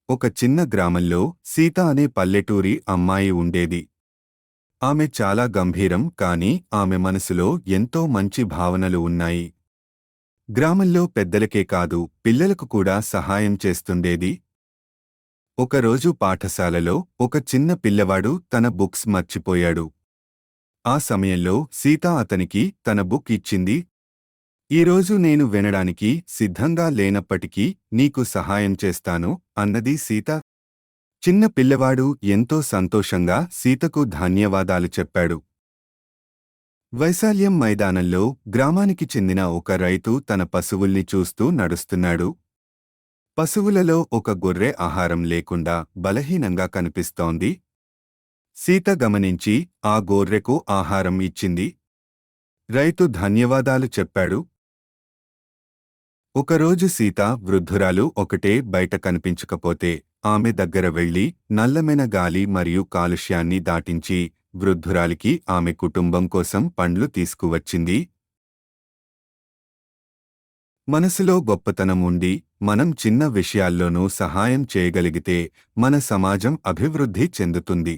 ఒక చిన్న గ్రామంలో సీత అనే పల్లెటూరి అమ్మాయి ఉండేది. ఆమె చాలా గంభీరం, కానీ ఆమె మనసులో ఎంతో మంచి భావనలు ఉన్నాయి. గ్రామంలో పెద్దలకే కాదు, పిల్లలకు కూడా సహాయం చేస్తుండేది. ఒకరోజు పాఠశాలలో ఒక చిన్న పిల్లవాడు తన బుక్స్ మర్చిపోయాడు. ఆ సమయంలో సీత అతనికి తన బుక్ ఇచ్చింది. ఈరోజు నేను వినడానికి సిద్ధంగా లేనప్పటికీ నీకు సహాయం చేస్తాను అన్నది సీత. చిన్న పిల్లవాడు ఎంతో సంతోషంగా సీతకు ధన్యవాదాలు చెప్పాడు. వైశాల్యం మైదానంలో గ్రామానికి చెందిన ఒక రైతు తన పశువుల్ని చూస్తూ నడుస్తున్నాడు. పశువులలో ఒక గొర్రె ఆహారం లేకుండా బలహీనంగా కనిపిస్తోంది. సీత గమనించి ఆ గొర్రెకు ఆహారం ఇచ్చింది. రైతు ధన్యవాదాలు చెప్పాడు. ఒకరోజు సీత వృద్ధురాలు ఒకటే బయట కనిపించకపోతే ఆమె దగ్గర వెళ్లి నల్లమైన గాలి మరియు కాలుష్యాన్ని దాటించి వృద్ధురాలికి ఆమె కుటుంబం కోసం పండ్లు తీసుకువచ్చింది. మనసులో గొప్పతనం ఉండి మనం చిన్న విషయాల్లోనూ సహాయం చేయగలిగితే మన సమాజం అభివృద్ధి చెందుతుంది.